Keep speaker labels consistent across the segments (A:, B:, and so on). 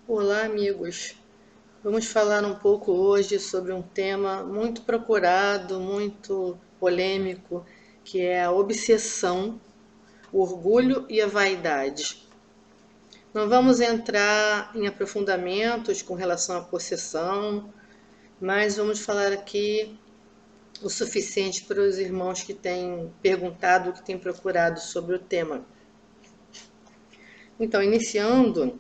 A: Olá, amigos. Vamos falar um pouco hoje sobre um tema muito procurado, muito polêmico, que é a obsessão, o orgulho e a vaidade. Não vamos entrar em aprofundamentos com relação à possessão, mas vamos falar aqui o suficiente para os irmãos que têm perguntado, que têm procurado sobre o tema. Então, iniciando,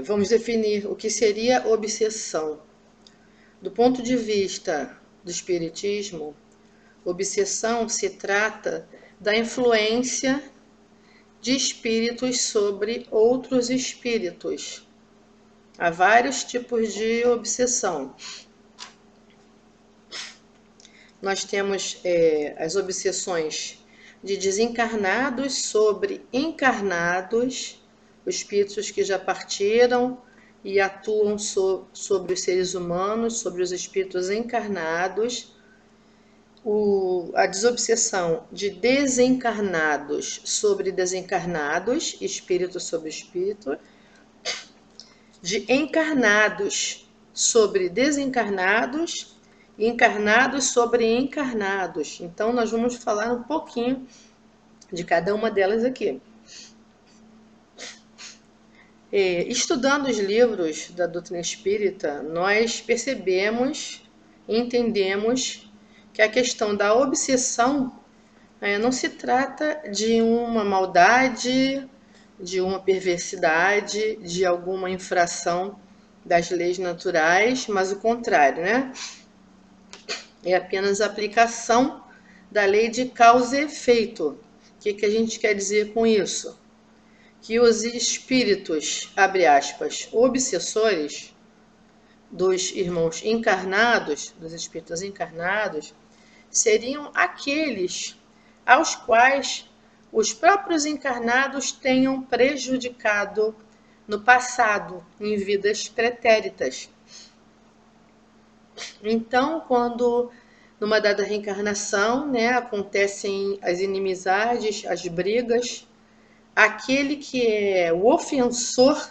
A: vamos definir o que seria obsessão. Do ponto de vista do Espiritismo, obsessão se trata da influência de espíritos sobre outros espíritos. Há vários tipos de obsessão. Nós temos as obsessões de desencarnados sobre encarnados, os espíritos que já partiram e atuam sobre os seres humanos, sobre os espíritos encarnados. A desobsessão de desencarnados sobre desencarnados, espírito sobre espírito, de encarnados sobre desencarnados e encarnados sobre encarnados. Então, nós vamos falar um pouquinho de cada uma delas aqui. Estudando os livros da doutrina espírita, nós percebemos e entendemos que a questão da obsessão não se trata de uma maldade, de uma perversidade, de alguma infração das leis naturais, mas o contrário, né? É apenas a aplicação da lei de causa e efeito. O que a gente quer dizer com isso? Que os espíritos, abre aspas, obsessores dos irmãos encarnados, dos espíritos encarnados, seriam aqueles aos quais os próprios encarnados tenham prejudicado no passado, em vidas pretéritas. Então, quando numa dada reencarnação, acontecem as inimizades, as brigas, aquele que é o ofensor,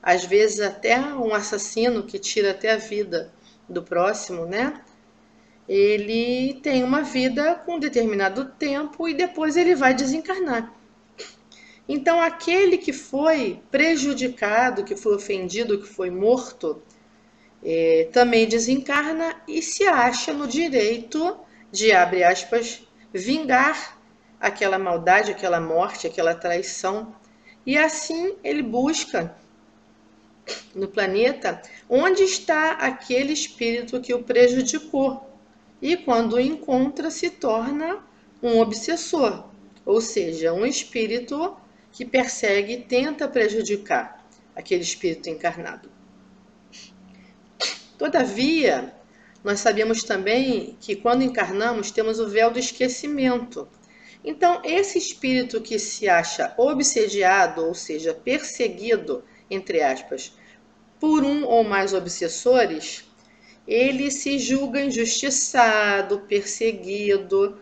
A: às vezes até um assassino que tira até a vida do próximo, ele tem uma vida com um determinado tempo e depois ele vai desencarnar. Então, aquele que foi prejudicado, que foi ofendido, que foi morto, também desencarna e se acha no direito de, abre aspas, vingar aquela maldade, aquela morte, aquela traição. E assim ele busca no planeta onde está aquele espírito que o prejudicou. E quando o encontra, se torna um obsessor, ou seja, um espírito que persegue e tenta prejudicar aquele espírito encarnado. Todavia, nós sabemos também que quando encarnamos temos o véu do esquecimento. Então, esse espírito que se acha obsediado, ou seja, perseguido, entre aspas, por um ou mais obsessores, ele se julga injustiçado, perseguido,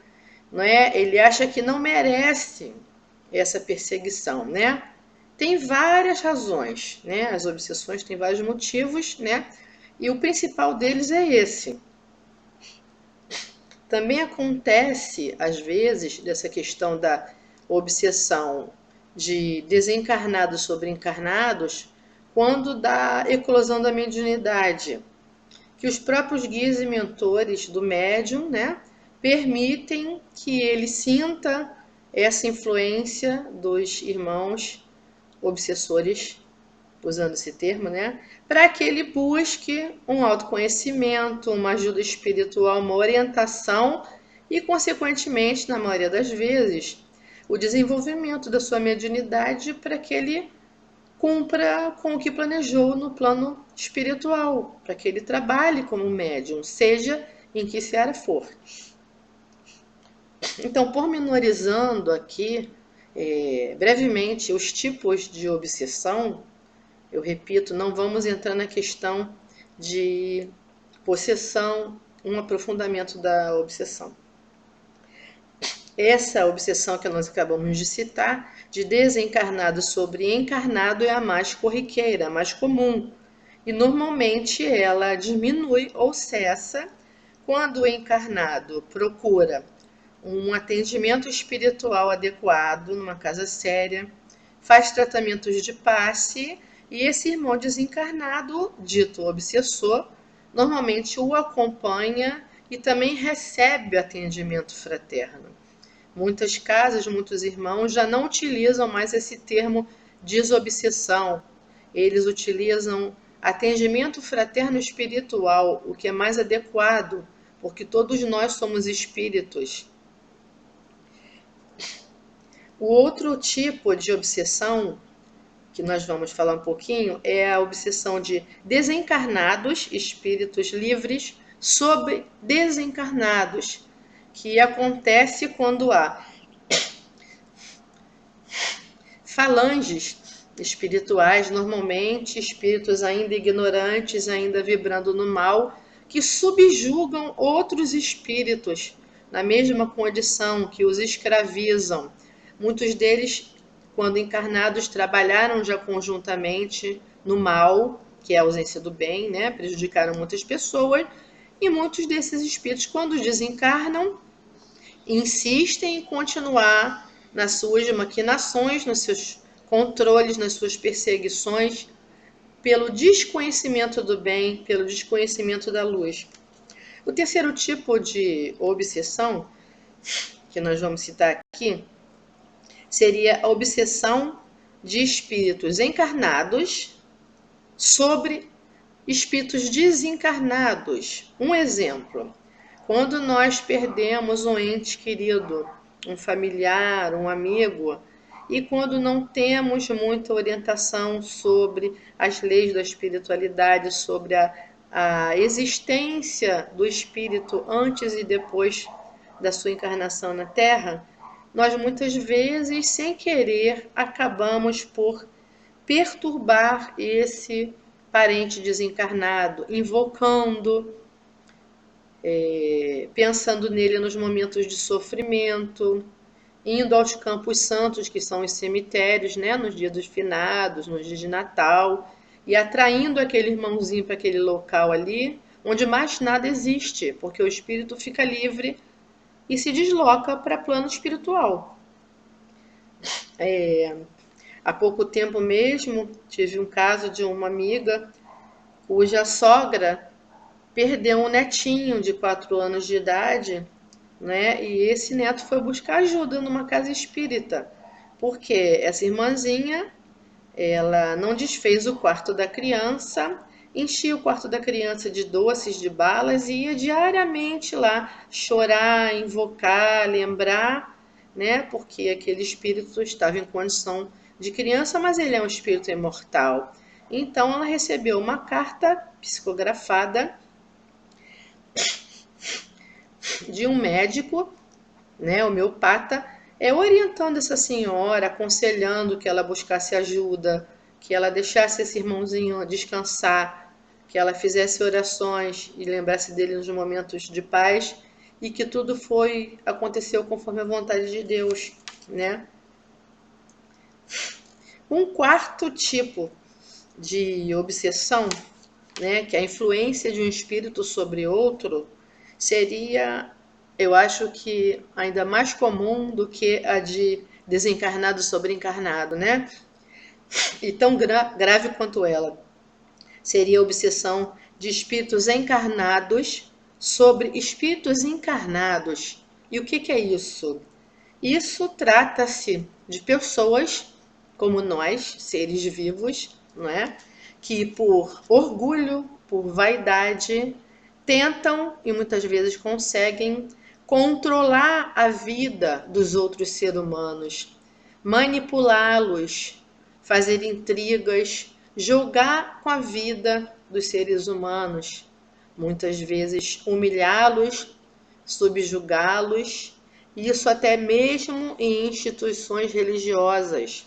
A: não é? Ele acha que não merece essa perseguição, né? Tem várias razões, né? As obsessões têm vários motivos, né? E o principal deles é esse. Também acontece, às vezes, dessa questão da obsessão de desencarnados sobre encarnados, quando da eclosão da mediunidade, que os próprios guias e mentores do médium, permitem que ele sinta essa influência dos irmãos obsessores, usando esse termo, para que ele busque um autoconhecimento, uma ajuda espiritual, uma orientação e, consequentemente, na maioria das vezes, o desenvolvimento da sua mediunidade para que ele cumpra com o que planejou no plano espiritual, para que ele trabalhe como médium, seja em que seara for. Então, pormenorizando aqui brevemente os tipos de obsessão, eu repito, não vamos entrar na questão de possessão, um aprofundamento da obsessão. Essa obsessão que nós acabamos de citar, de desencarnado sobre encarnado, é a mais corriqueira, a mais comum. E normalmente ela diminui ou cessa quando o encarnado procura um atendimento espiritual adequado numa casa séria, faz tratamentos de passe e esse irmão desencarnado, dito obsessor, normalmente o acompanha e também recebe atendimento fraterno. Muitas casas, muitos irmãos já não utilizam mais esse termo desobsessão. Eles utilizam atendimento fraterno espiritual, o que é mais adequado, porque todos nós somos espíritos. O outro tipo de obsessão, que nós vamos falar um pouquinho, é a obsessão de desencarnados, espíritos livres, sobre desencarnados, que acontece quando há falanges espirituais, normalmente espíritos ainda ignorantes, ainda vibrando no mal, que subjugam outros espíritos na mesma condição, que os escravizam. Muitos deles, quando encarnados, trabalharam já conjuntamente no mal, que é a ausência do bem, né? Prejudicaram muitas pessoas, e muitos desses espíritos, quando desencarnam, insistem em continuar nas suas maquinações, nos seus controles, nas suas perseguições, pelo desconhecimento do bem, pelo desconhecimento da luz. O terceiro tipo de obsessão, que nós vamos citar aqui, seria a obsessão de espíritos encarnados sobre espíritos desencarnados. Um exemplo: quando nós perdemos um ente querido, um familiar, um amigo, e quando não temos muita orientação sobre as leis da espiritualidade, sobre a existência do espírito antes e depois da sua encarnação na Terra, nós muitas vezes, sem querer, acabamos por perturbar esse parente desencarnado, invocando, pensando nele nos momentos de sofrimento, indo aos campos santos, que são os cemitérios, né, nos dias dos finados, nos dias de Natal, e atraindo aquele irmãozinho para aquele local ali, onde mais nada existe, porque o espírito fica livre e se desloca para plano espiritual. Há pouco tempo mesmo, tive um caso de uma amiga cuja sogra perdeu um netinho de 4 anos de idade, né? E esse neto foi buscar ajuda numa casa espírita, porque essa irmãzinha, ela não desfez o quarto da criança, enchia o quarto da criança de doces, de balas e ia diariamente lá chorar, invocar, lembrar, né? Porque aquele espírito estava em condição de criança, mas ele é um espírito imortal. Então ela recebeu uma carta psicografada de um médico, né, homeopata, orientando essa senhora, aconselhando que ela buscasse ajuda, que ela deixasse esse irmãozinho descansar, que ela fizesse orações e lembrasse dele nos momentos de paz, e que tudo aconteceu conforme a vontade de Deus, né? Um quarto tipo de obsessão, né, que é a influência de um espírito sobre outro, seria, eu acho que ainda mais comum do que a de desencarnado sobre encarnado, né? E tão grave quanto ela. Seria a obsessão de espíritos encarnados sobre espíritos encarnados. E o que é isso? Isso trata-se de pessoas como nós, seres vivos, não é? Que por orgulho, por vaidade, tentam e muitas vezes conseguem controlar a vida dos outros seres humanos, manipulá-los, fazer intrigas, jogar com a vida dos seres humanos, muitas vezes humilhá-los, subjugá-los, isso até mesmo em instituições religiosas,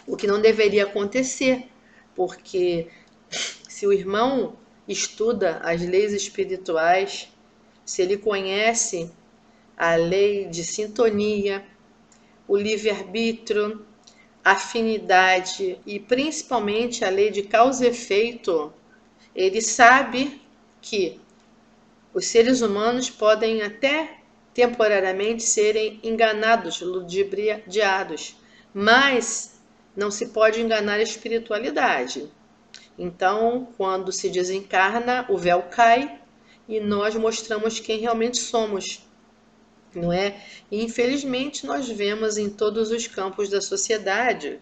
A: o que não deveria acontecer, porque se o irmão estuda as leis espirituais, se ele conhece a lei de sintonia, o livre-arbítrio, afinidade e principalmente a lei de causa e efeito. Ele sabe que os seres humanos podem até temporariamente serem enganados, ludibriados, mas não se pode enganar a espiritualidade. Então, quando se desencarna, o véu cai e nós mostramos quem realmente somos, não é? E infelizmente nós vemos em todos os campos da sociedade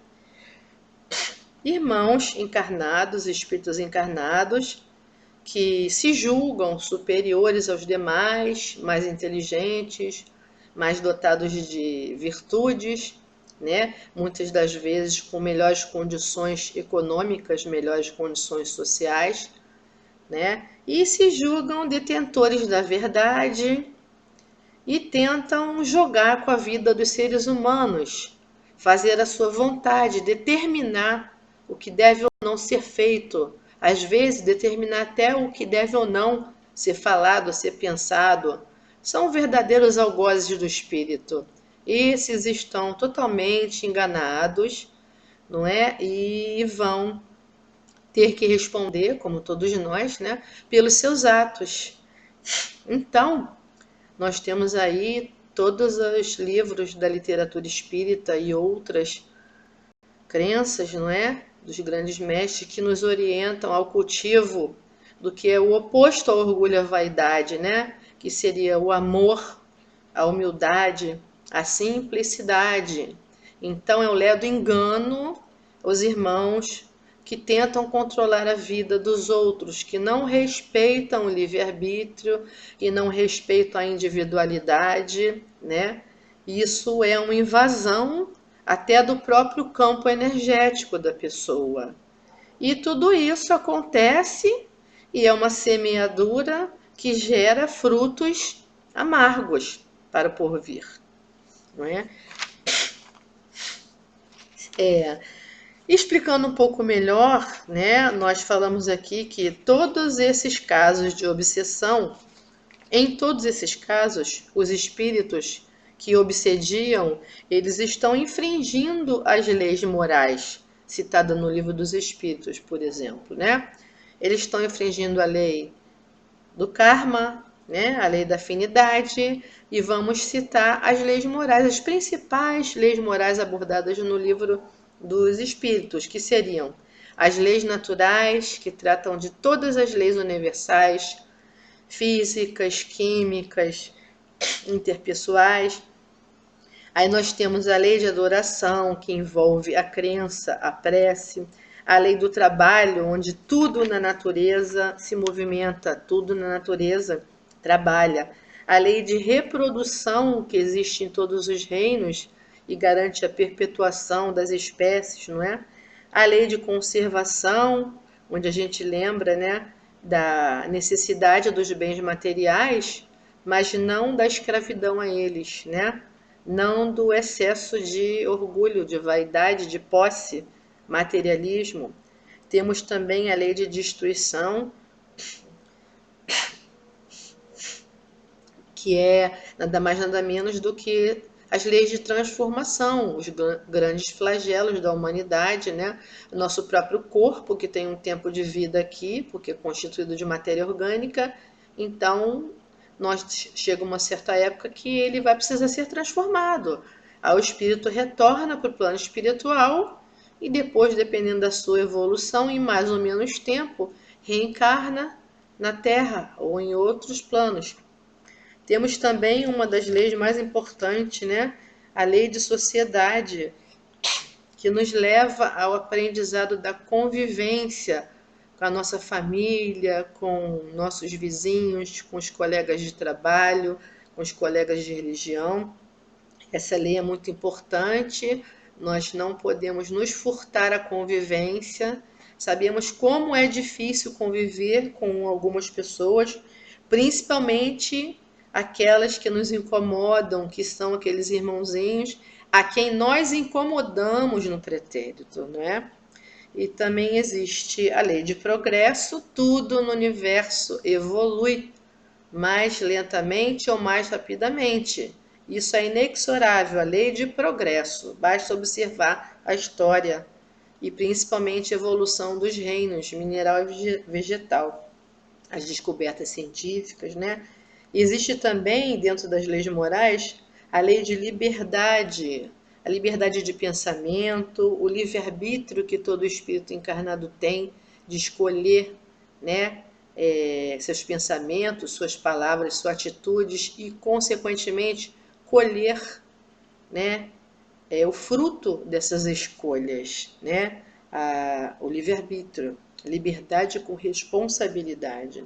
A: irmãos encarnados, espíritos encarnados, que se julgam superiores aos demais, mais inteligentes, mais dotados de virtudes, né? Muitas das vezes com melhores condições econômicas, melhores condições sociais, né? E se julgam detentores da verdade e tentam jogar com a vida dos seres humanos, fazer a sua vontade, determinar o que deve ou não ser feito, às vezes determinar até o que deve ou não ser falado, ser pensado. São verdadeiros algozes do espírito. Esses estão totalmente enganados, não é? E vão ter que responder, como todos nós, né, pelos seus atos. Então, nós temos aí todos os livros da literatura espírita e outras crenças, não é? Dos grandes mestres que nos orientam ao cultivo do que é o oposto ao orgulho e à vaidade, né? Que seria o amor, a humildade, a simplicidade. Então é o ledo engano os irmãos que tentam controlar a vida dos outros, que não respeitam o livre-arbítrio e não respeitam a individualidade, né? Isso é uma invasão até do próprio campo energético da pessoa. E tudo isso acontece e é uma semeadura que gera frutos amargos para o porvir, não é? Explicando um pouco melhor, né, nós falamos aqui que todos esses casos de obsessão, em todos esses casos, os espíritos que obsediam, eles estão infringindo as leis morais, citada no Livro dos Espíritos, por exemplo, né? Eles estão infringindo a lei do karma, né? A lei da afinidade, e vamos citar as leis morais, as principais leis morais abordadas no Livro dos Espíritos, que seriam as leis naturais, que tratam de todas as leis universais, físicas, químicas, interpessoais. Aí nós temos a lei de adoração, que envolve a crença, a prece, a lei do trabalho, onde tudo na natureza se movimenta, tudo na natureza trabalha. A lei de reprodução, que existe em todos os reinos e garante a perpetuação das espécies, não é? A lei de conservação, onde a gente lembra, né, da necessidade dos bens materiais, mas não da escravidão a eles, né? Não do excesso de orgulho, de vaidade, de posse, materialismo. Temos também a lei de destruição, que é nada mais nada menos do que as leis de transformação, os grandes flagelos da humanidade, né? O nosso próprio corpo, que tem um tempo de vida aqui, porque é constituído de matéria orgânica, então chega uma certa época que ele vai precisar ser transformado. Aí o espírito retorna para o plano espiritual e depois, dependendo da sua evolução, em mais ou menos tempo, reencarna na Terra ou em outros planos. Temos também uma das leis mais importantes, né? A lei de sociedade, que nos leva ao aprendizado da convivência com a nossa família, com nossos vizinhos, com os colegas de trabalho, com os colegas de religião. Essa lei é muito importante, nós não podemos nos furtar a convivência. Sabemos como é difícil conviver com algumas pessoas, principalmente aquelas que nos incomodam, que são aqueles irmãozinhos a quem nós incomodamos no pretérito, não é? E também existe a lei de progresso, tudo no universo evolui, mais lentamente ou mais rapidamente. Isso é inexorável, a lei de progresso. Basta observar a história e principalmente a evolução dos reinos mineral e vegetal, as descobertas científicas, né? Existe também, dentro das leis morais, a lei de liberdade, a liberdade de pensamento, o livre-arbítrio que todo espírito encarnado tem de escolher, né, seus pensamentos, suas palavras, suas atitudes e, consequentemente, colher, né, o fruto dessas escolhas, né, o livre-arbítrio, liberdade com responsabilidade.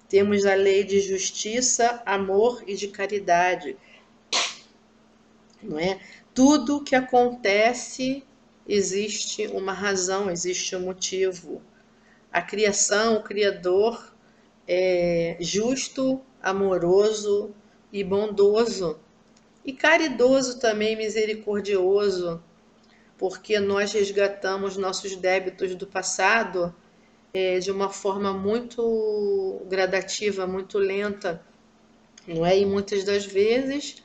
A: Temos a lei de justiça, amor e de caridade, não é? Tudo que acontece existe uma razão, existe um motivo. A criação, o Criador é justo, amoroso e bondoso. E caridoso também, misericordioso, porque nós resgatamos nossos débitos do passado de uma forma muito gradativa, muito lenta, não é? E muitas das vezes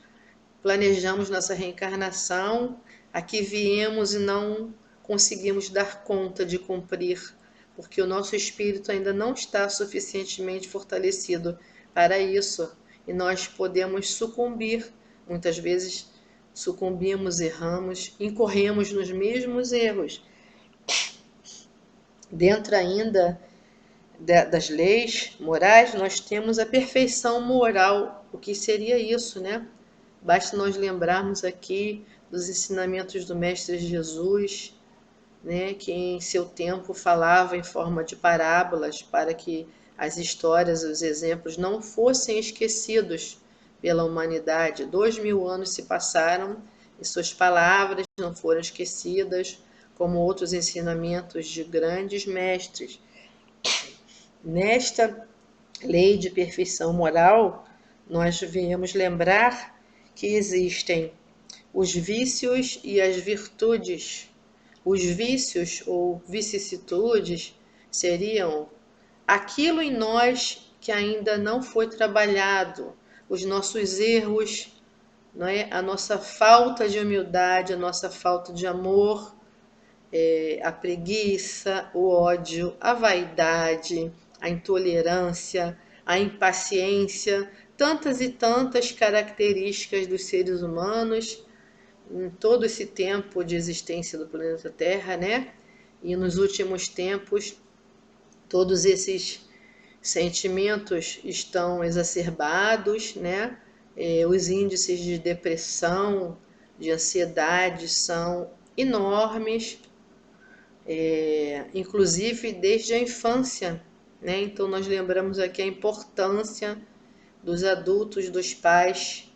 A: planejamos nossa reencarnação, aqui viemos e não conseguimos dar conta de cumprir, porque o nosso espírito ainda não está suficientemente fortalecido para isso, e nós podemos sucumbir, muitas vezes sucumbimos, erramos, incorremos nos mesmos erros. Dentro ainda das leis morais, nós temos a perfeição moral. O que seria isso, né? Basta nós lembrarmos aqui dos ensinamentos do Mestre Jesus, né, que em seu tempo falava em forma de parábolas para que as histórias, os exemplos não fossem esquecidos pela humanidade. 2000 anos se passaram e suas palavras não foram esquecidas, como outros ensinamentos de grandes mestres. Nesta lei de perfeição moral, nós viemos lembrar que existem os vícios e as virtudes. Os vícios ou vicissitudes seriam aquilo em nós que ainda não foi trabalhado, os nossos erros, não é? A nossa falta de humildade, a nossa falta de amor, a preguiça, o ódio, a vaidade, a intolerância, a impaciência, tantas e tantas características dos seres humanos em todo esse tempo de existência do planeta Terra, né? E nos últimos tempos, todos esses sentimentos estão exacerbados, né? Os índices de depressão, de ansiedade são enormes, inclusive desde a infância, né? Então nós lembramos aqui a importância dos adultos, dos pais,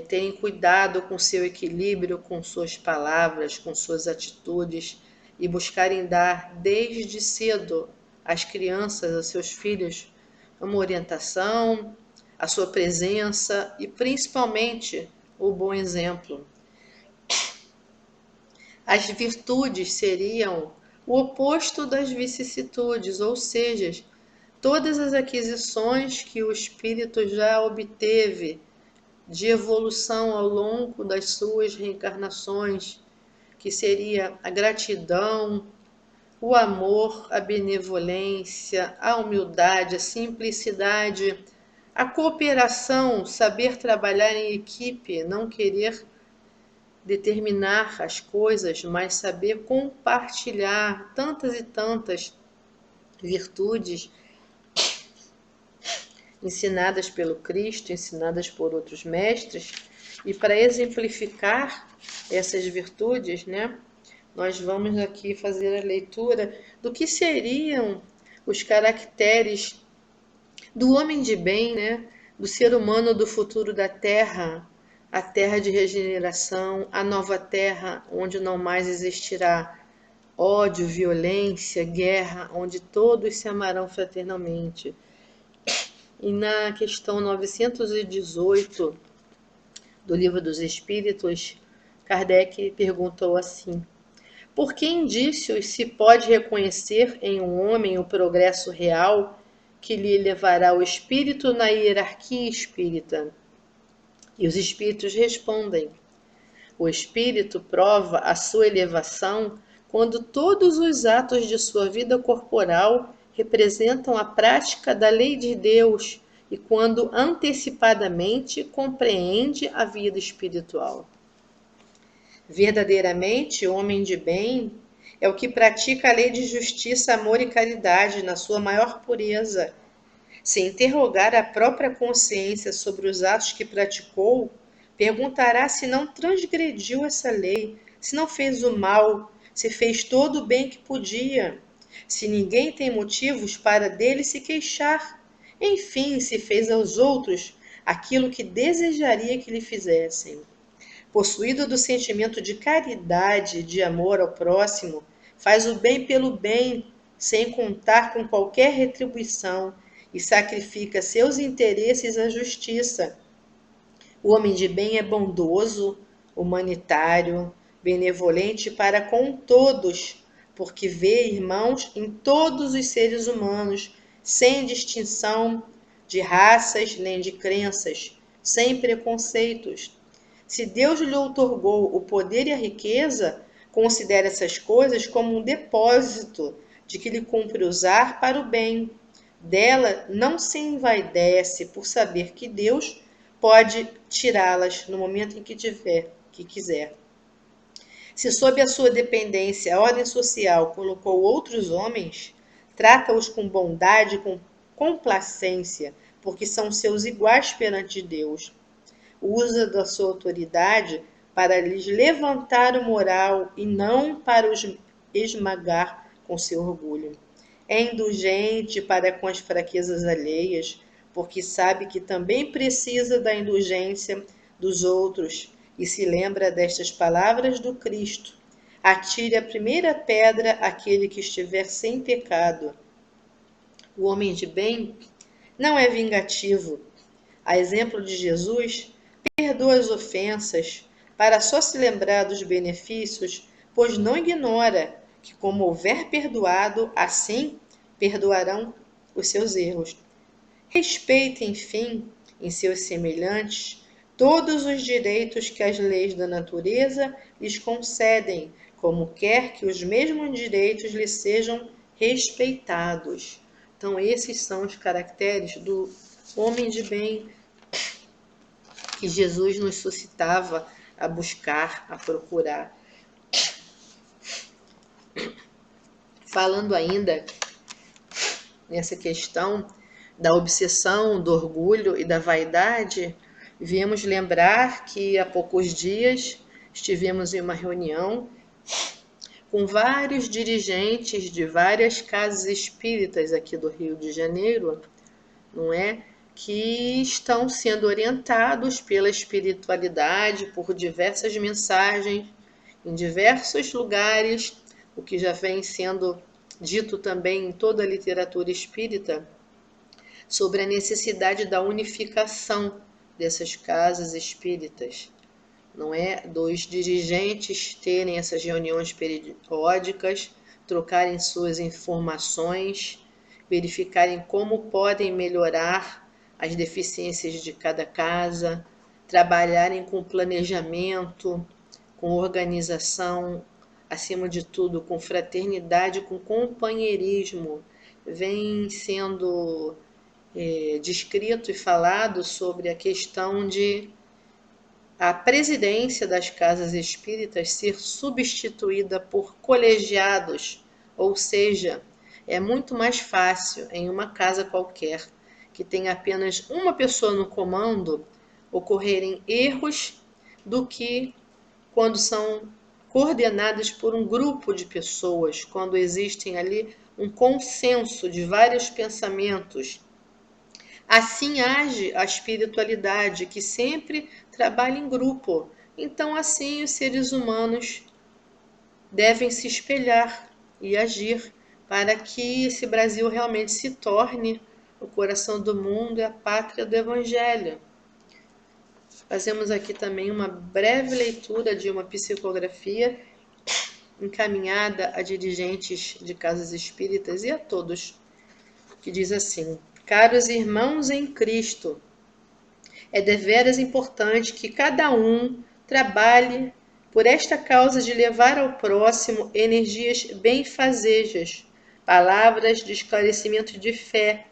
A: terem cuidado com seu equilíbrio, com suas palavras, com suas atitudes e buscarem dar desde cedo às crianças, aos seus filhos, uma orientação, a sua presença e principalmente o bom exemplo. As virtudes seriam o oposto das vicissitudes, ou seja, todas as aquisições que o espírito já obteve de evolução ao longo das suas reencarnações, que seria a gratidão, o amor, a benevolência, a humildade, a simplicidade, a cooperação, saber trabalhar em equipe, não querer determinar as coisas, mas saber compartilhar tantas e tantas virtudes ensinadas pelo Cristo, ensinadas por outros mestres, e para exemplificar essas virtudes, né, nós vamos aqui fazer a leitura do que seriam os caracteres do homem de bem, né, do ser humano do futuro da Terra, a terra de regeneração, a nova terra onde não mais existirá ódio, violência, guerra, onde todos se amarão fraternalmente. E na questão 918 do Livro dos Espíritos, Kardec perguntou assim: por que indícios se pode reconhecer em um homem o progresso real que lhe elevará o espírito na hierarquia espírita? E os espíritos respondem: o espírito prova a sua elevação quando todos os atos de sua vida corporal representam a prática da lei de Deus e quando antecipadamente compreende a vida espiritual. Verdadeiramente, o homem de bem é o que pratica a lei de justiça, amor e caridade na sua maior pureza. Se interrogar a própria consciência sobre os atos que praticou, perguntará se não transgrediu essa lei, se não fez o mal, se fez todo o bem que podia, se ninguém tem motivos para dele se queixar, enfim, se fez aos outros aquilo que desejaria que lhe fizessem. Possuído do sentimento de caridade e de amor ao próximo, faz o bem pelo bem, sem contar com qualquer retribuição, e sacrifica seus interesses à justiça. O homem de bem é bondoso, humanitário, benevolente para com todos, porque vê irmãos em todos os seres humanos, sem distinção de raças nem de crenças, sem preconceitos. Se Deus lhe outorgou o poder e a riqueza, considere essas coisas como um depósito de que lhe cumpre usar para o bem. Dela não se envaidece por saber que Deus pode tirá-las no momento em que quiser. Se sob a sua dependência a ordem social colocou outros homens, trata-os com bondade e com complacência, porque são seus iguais perante Deus. Usa da sua autoridade para lhes levantar o moral e não para os esmagar com seu orgulho. É indulgente para com as fraquezas alheias, porque sabe que também precisa da indulgência dos outros e se lembra destas palavras do Cristo: atire a primeira pedra aquele que estiver sem pecado. O homem de bem não é vingativo. A exemplo de Jesus, perdoa as ofensas, para só se lembrar dos benefícios, pois não ignora que, como houver perdoado, assim perdoarão os seus erros. Respeita, enfim, em seus semelhantes, todos os direitos que as leis da natureza lhes concedem, como quer que os mesmos direitos lhe sejam respeitados. Então, esses são os caracteres do homem de bem que Jesus nos suscitava a buscar, a procurar. Falando ainda nessa questão da obsessão, do orgulho e da vaidade, viemos lembrar que há poucos dias estivemos em uma reunião com vários dirigentes de várias casas espíritas aqui do Rio de Janeiro, não é? Que estão sendo orientados pela espiritualidade por diversas mensagens em diversos lugares, o que já vem sendo dito também em toda a literatura espírita, sobre a necessidade da unificação dessas casas espíritas, não é? Dos dirigentes terem essas reuniões periódicas, trocarem suas informações, verificarem como podem melhorar as deficiências de cada casa, trabalharem com planejamento, com organização, acima de tudo, com fraternidade, com companheirismo. Vem sendo descrito e falado sobre a questão de a presidência das casas espíritas ser substituída por colegiados, ou seja, é muito mais fácil em uma casa qualquer, que tem apenas uma pessoa no comando, ocorrerem erros do que quando são coordenadas por um grupo de pessoas, quando existem ali um consenso de vários pensamentos. Assim age a espiritualidade, que sempre trabalha em grupo. Então, assim, os seres humanos devem se espelhar e agir para que esse Brasil realmente se torne o coração do mundo e a pátria do Evangelho. Fazemos aqui também uma breve leitura de uma psicografia encaminhada a dirigentes de casas espíritas e a todos, que diz assim: Caros irmãos em Cristo, é deveras importante que cada um trabalhe por esta causa de levar ao próximo energias benfazejas, palavras de esclarecimento de fé,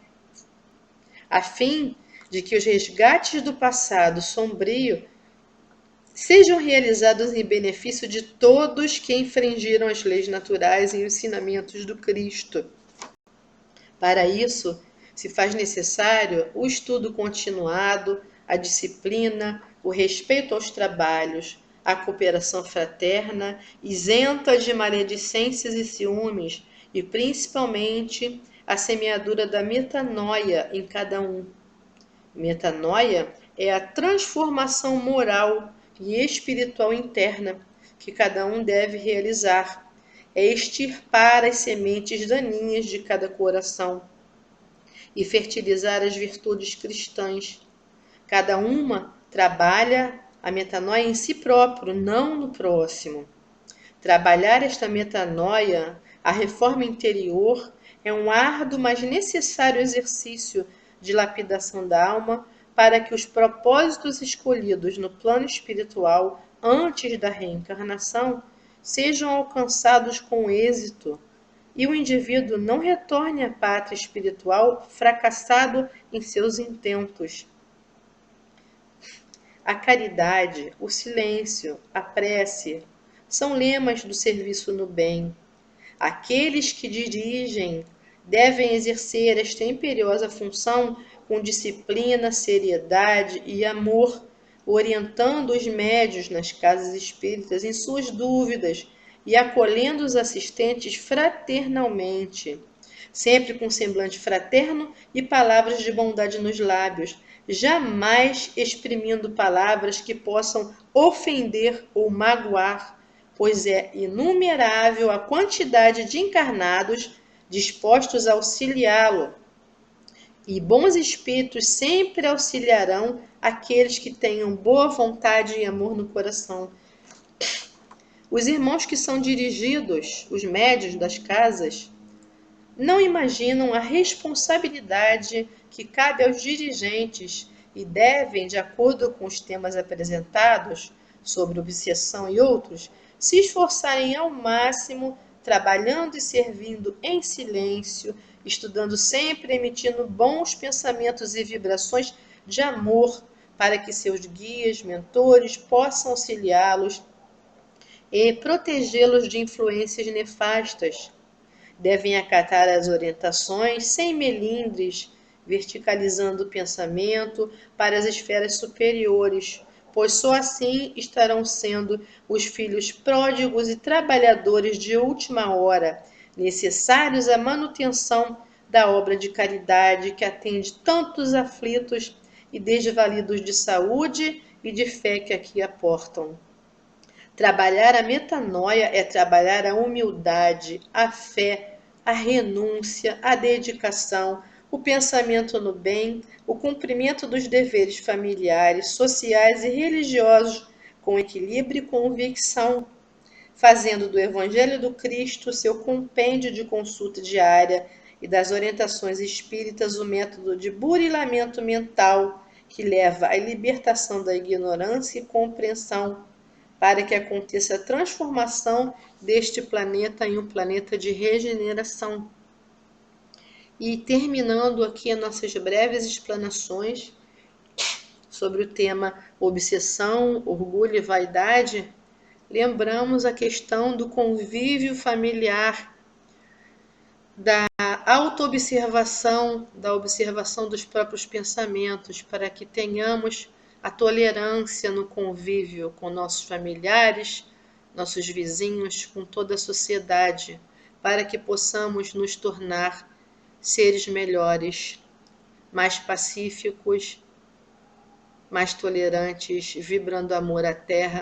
A: a fim de que os resgates do passado sombrio sejam realizados em benefício de todos que infringiram as leis naturais e ensinamentos do Cristo. Para isso, se faz necessário o estudo continuado, a disciplina, o respeito aos trabalhos, a cooperação fraterna, isenta de maledicências e ciúmes, e principalmente a semeadura da metanoia em cada um. Metanoia é a transformação moral e espiritual interna que cada um deve realizar. É extirpar as sementes daninhas de cada coração e fertilizar as virtudes cristãs. Cada uma trabalha a metanoia em si próprio, não no próximo. Trabalhar esta metanoia, a reforma interior, é um árduo, mas necessário exercício de lapidação da alma para que os propósitos escolhidos no plano espiritual antes da reencarnação sejam alcançados com êxito e o indivíduo não retorne à pátria espiritual fracassado em seus intentos. A caridade, o silêncio, a prece são lemas do serviço no bem. Aqueles que dirigem devem exercer esta imperiosa função com disciplina, seriedade e amor, orientando os médios nas casas espíritas em suas dúvidas e acolhendo os assistentes fraternalmente, sempre com semblante fraterno e palavras de bondade nos lábios, jamais exprimindo palavras que possam ofender ou magoar, pois é inumerável a quantidade de encarnados dispostos a auxiliá-lo. E bons espíritos sempre auxiliarão aqueles que tenham boa vontade e amor no coração. Os irmãos que são dirigidos, os médios das casas, não imaginam a responsabilidade que cabe aos dirigentes e devem, de acordo com os temas apresentados sobre obsessão e outros, se esforçarem ao máximo, trabalhando e servindo em silêncio, estudando sempre, emitindo bons pensamentos e vibrações de amor para que seus guias, mentores possam auxiliá-los e protegê-los de influências nefastas. Devem acatar as orientações sem melindres, verticalizando o pensamento para as esferas superiores, pois só assim estarão sendo os filhos pródigos e trabalhadores de última hora, necessários à manutenção da obra de caridade que atende tantos aflitos e desvalidos de saúde e de fé que aqui aportam. Trabalhar a metanoia é trabalhar a humildade, a fé, a renúncia, a dedicação, o pensamento no bem, o cumprimento dos deveres familiares, sociais e religiosos com equilíbrio e convicção, fazendo do Evangelho do Cristo seu compêndio de consulta diária e das orientações espíritas o método de burilamento mental que leva à libertação da ignorância e compreensão, para que aconteça a transformação deste planeta em um planeta de regeneração. E terminando aqui as nossas breves explanações sobre o tema obsessão, orgulho e vaidade, lembramos a questão do convívio familiar, da autoobservação, da observação dos próprios pensamentos, para que tenhamos a tolerância no convívio com nossos familiares, nossos vizinhos, com toda a sociedade, para que possamos nos tornar seres melhores, mais pacíficos, mais tolerantes, vibrando amor à terra